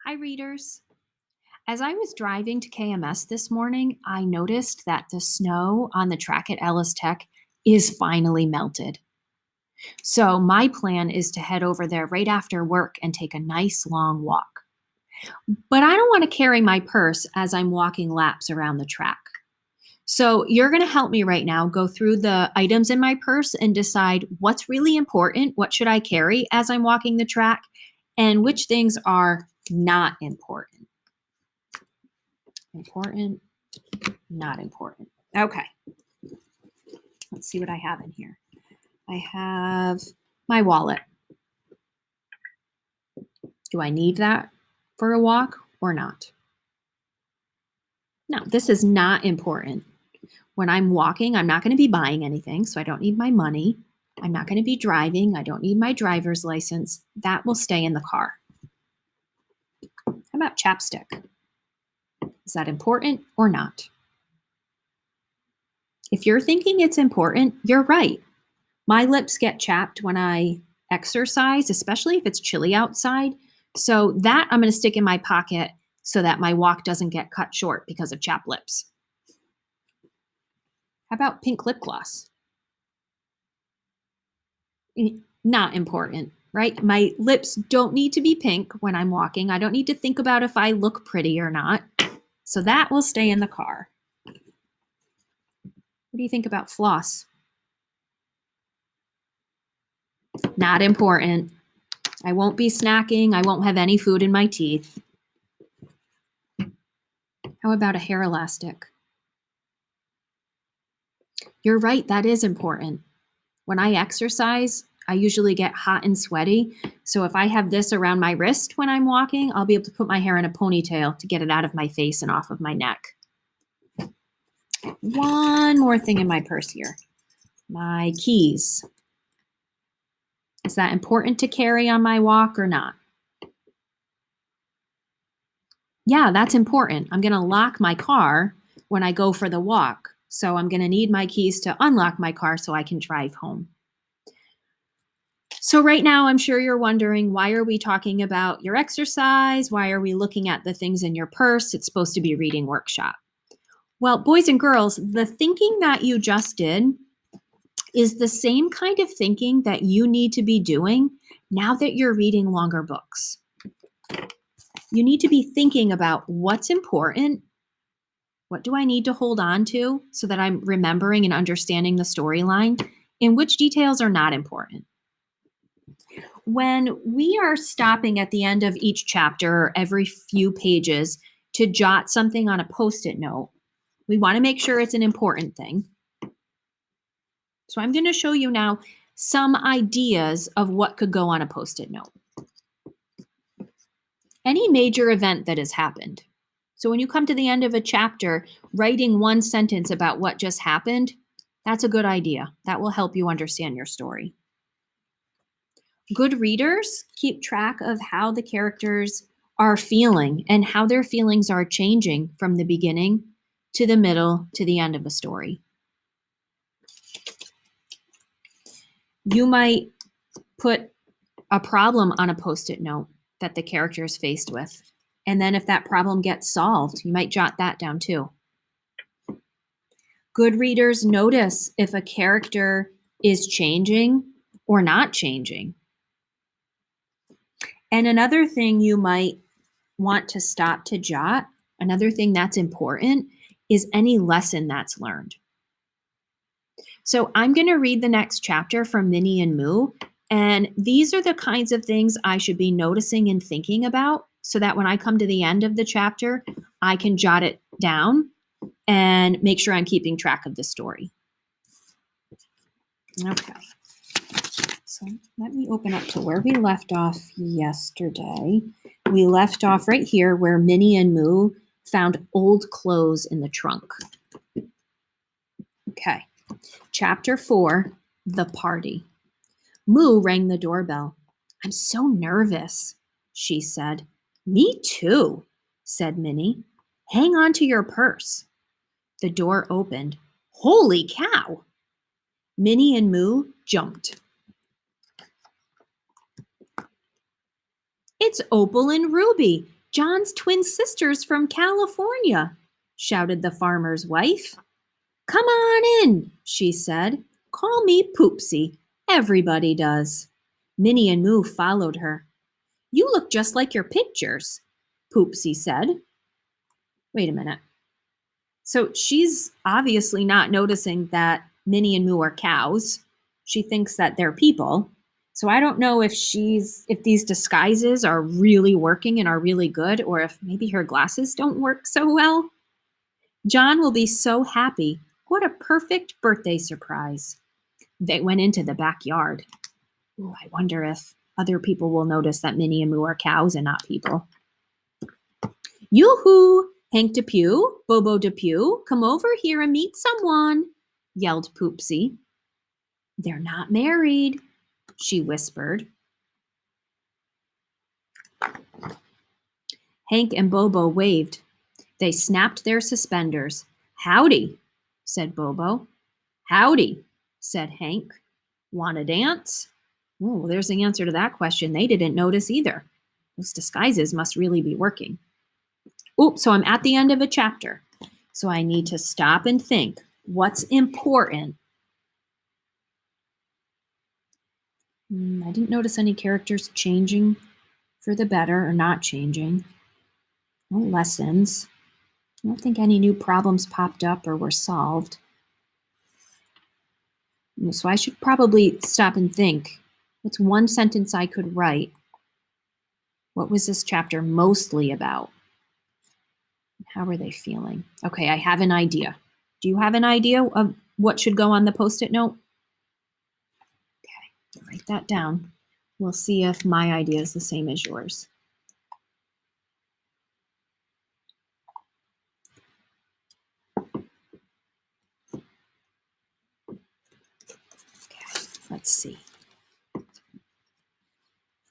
Hi, readers. As I was driving to KMS this morning, I noticed that the snow on the track at Ellis Tech is finally melted. So, my plan is to head over there right after work and take a nice long walk. But I don't want to carry my purse as I'm walking laps around the track. So, you're going to help me right now go through the items in my purse and decide what's really important, what should I carry as I'm walking the track, and which things are not important. Important, not important. Okay, let's see what I have in here. I have my wallet. Do I need that for a walk or not? No, this is not important. When I'm walking, I'm not going to be buying anything, so I don't need my money. I'm not going to be driving. I don't need my driver's license. That will stay in the car. How about chapstick? Is that important or not? If you're thinking it's important, you're right. My lips get chapped when I exercise, especially if it's chilly outside. So that I'm going to stick in my pocket so that my walk doesn't get cut short because of chapped lips. How about pink lip gloss? Not important, right? My lips don't need to be pink when I'm walking. I don't need to think about if I look pretty or not. So that will stay in the car. What do you think about floss? Not important. I won't be snacking. I won't have any food in my teeth. How about a hair elastic? You're right, that is important. When I exercise, I usually get hot and sweaty. So if I have this around my wrist when I'm walking, I'll be able to put my hair in a ponytail to get it out of my face and off of my neck. One more thing in my purse here. My keys. Is that important to carry on my walk or not? Yeah, that's important. I'm going to lock my car when I go for the walk. So I'm going to need my keys to unlock my car so I can drive home. So right now, I'm sure you're wondering, why are we talking about your exercise? Why are we looking at the things in your purse? It's supposed to be a reading workshop. Well, boys and girls, the thinking that you just did is the same kind of thinking that you need to be doing now that you're reading longer books. You need to be thinking about what's important. What do I need to hold on to so that I'm remembering and understanding the storyline? And which details are not important? When we are stopping at the end of each chapter or every few pages to jot something on a Post-it note, we want to make sure it's an important thing. So I'm going to show you now some ideas of what could go on a Post-it note. Any major event that has happened. So when you come to the end of a chapter, writing one sentence about what just happened, that's a good idea. That will help you understand your story. Good readers keep track of how the characters are feeling and how their feelings are changing from the beginning to the middle to the end of a story. You might put a problem on a Post-it note that the character is faced with. And then if that problem gets solved, you might jot that down too. Good readers notice if a character is changing or not changing. And another thing you might want to stop to jot, another thing that's important, is any lesson that's learned. So I'm going to read the next chapter from Minnie and Moo, and these are the kinds of things I should be noticing and thinking about so that when I come to the end of the chapter, I can jot it down and make sure I'm keeping track of the story. Okay. So let me open up to where we left off yesterday. We left off right here where Minnie and Moo found old clothes in the trunk. Okay. Chapter 4, The Party. Moo rang the doorbell. I'm so nervous, she said. Me too, said Minnie. Hang on to your purse. The door opened. Holy cow! Minnie and Moo jumped. It's Opal and Ruby. John's twin sisters from California, shouted the farmer's wife. Come on in, she said. Call me Poopsie. Everybody does. Minnie and Moo followed her. You look just like your pictures, Poopsie said. Wait a minute. So she's obviously not noticing that Minnie and Moo are cows. She thinks that they're people. So I don't know if these disguises are really working and are really good, or if maybe her glasses don't work so well. John will be so happy. What a perfect birthday surprise. They went into the backyard. Ooh, I wonder if other people will notice that Minnie and Moo are cows and not people. Yoo-hoo! Hank Depew, Bobo Depew, come over here and meet someone, yelled Poopsie. They're not married, she whispered. Hank and Bobo waved. They snapped their suspenders. Howdy, said Bobo. Howdy, said Hank. Want to dance? Oh, there's the answer to that question. They didn't notice either. Those disguises must really be working. Oops, so I'm at the end of a chapter. So I need to stop and think. What's important? I didn't notice any characters changing for the better or not changing. No lessons. I don't think any new problems popped up or were solved. So I should probably stop and think. What's one sentence I could write? What was this chapter mostly about? How were they feeling? Okay, I have an idea. Do you have an idea of what should go on the Post-it note? Okay, write that down. We'll see if my idea is the same as yours. Okay, let's see.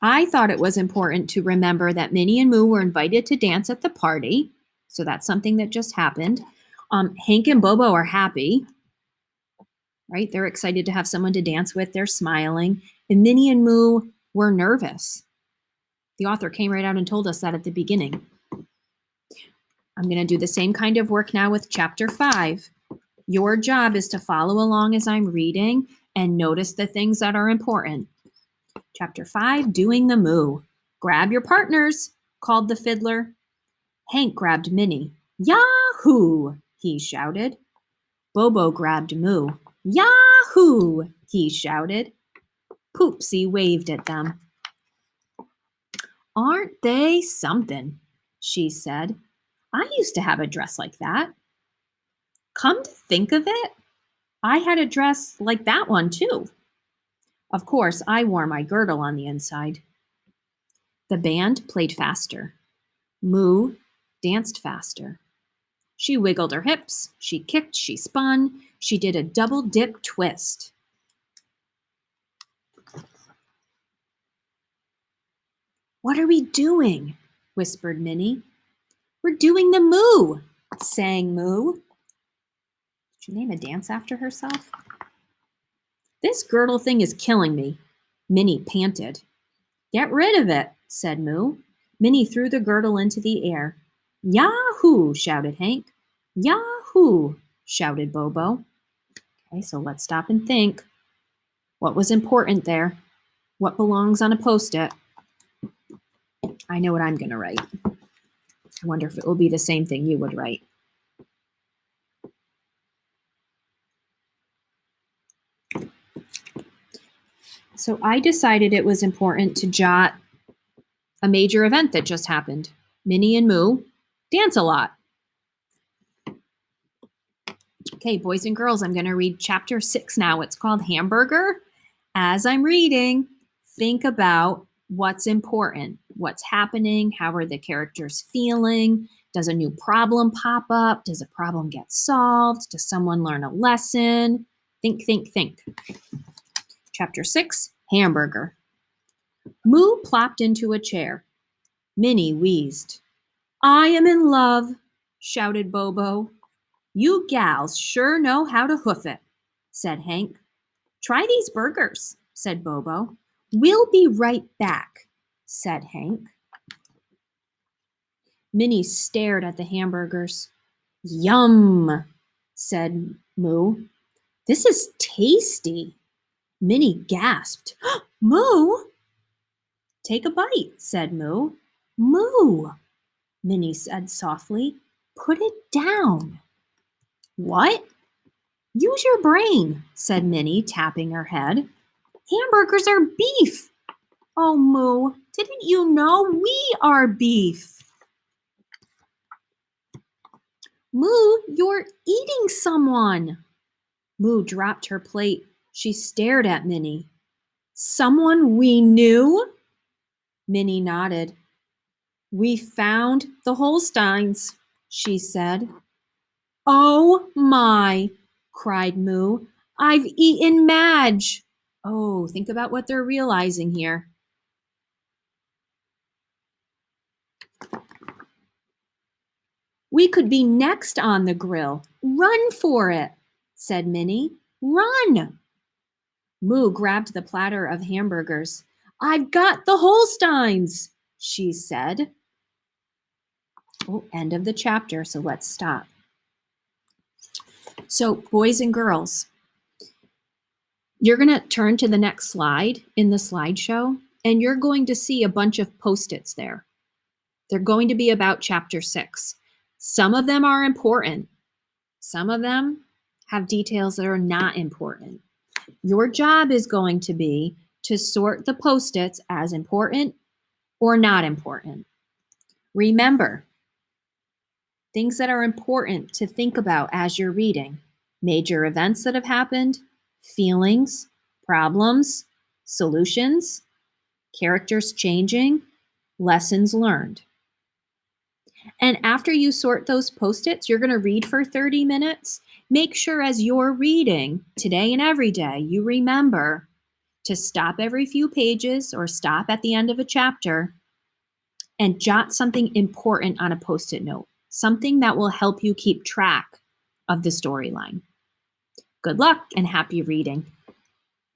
I thought it was important to remember that Minnie and Moo were invited to dance at the party. So that's something that just happened. Hank and Bobo are happy, right? They're excited to have someone to dance with. They're smiling. And Minnie and Moo were nervous. The author came right out and told us that at the beginning. I'm going to do the same kind of work now with chapter 5. Your job is to follow along as I'm reading and notice the things that are important. Chapter 5, Doing the Moo. Grab your partners, called the fiddler. Hank grabbed Minnie. Yahoo! He shouted. Bobo grabbed Moo. Yahoo! He shouted. Poopsie waved at them. Aren't they something? She said. I used to have a dress like that. Come to think of it, I had a dress like that one too. Of course, I wore my girdle on the inside. The band played faster. Moo danced faster. She wiggled her hips, she kicked, she spun, she did a double dip twist. What are we doing? Whispered Minnie. We're doing the moo, sang Moo. Did she name a dance after herself? This girdle thing is killing me, Minnie panted. Get rid of it, said Moo. Minnie threw the girdle into the air. Yahoo! Shouted Hank. Yahoo! Shouted Bobo. Okay, so let's stop and think. What was important there? What belongs on a Post-it? I know what I'm going to write. I wonder if it will be the same thing you would write. So I decided it was important to jot a major event that just happened. Minnie and Moo dance a lot. Okay, boys and girls, I'm going to read chapter 6 now. It's called Hamburger. As I'm reading, think about what's important, what's happening, how are the characters feeling, does a new problem pop up, does a problem get solved, does someone learn a lesson? Think, think, think. Chapter 6, Hamburger. Moo plopped into a chair. Minnie wheezed. I am in love, shouted Bobo. You gals sure know how to hoof it, said Hank. Try these burgers, said Bobo. We'll be right back, said Hank. Minnie stared at the hamburgers. Yum, said Moo. This is tasty. Minnie gasped. Moo! Take a bite, said Moo. Moo, Minnie said softly. Put it down. What? Use your brain, said Minnie, tapping her head. Hamburgers are beef. Oh, Moo, didn't you know we are beef? Moo, you're eating someone. Moo dropped her plate. She stared at Minnie. Someone we knew? Minnie nodded. We found the Holsteins, she said. Oh my, cried Moo. I've eaten Madge. Oh, think about what they're realizing here. We could be next on the grill. Run for it, said Minnie. Run! Moo grabbed the platter of hamburgers. I've got the Holsteins, she said. Oh, end of the chapter, so let's stop. So, boys and girls, you're going to turn to the next slide in the slideshow, and you're going to see a bunch of Post-its there. They're going to be about chapter 6. Some of them are important. Some of them have details that are not important. Your job is going to be to sort the Post-its as important or not important. Remember, things that are important to think about as you're reading: major events that have happened, feelings, problems, solutions, characters changing, lessons learned. And after you sort those Post-its, you're going to read for 30 minutes. Make sure as you're reading today and every day, you remember to stop every few pages or stop at the end of a chapter and jot something important on a Post-it note, something that will help you keep track of the storyline. Good luck and happy reading.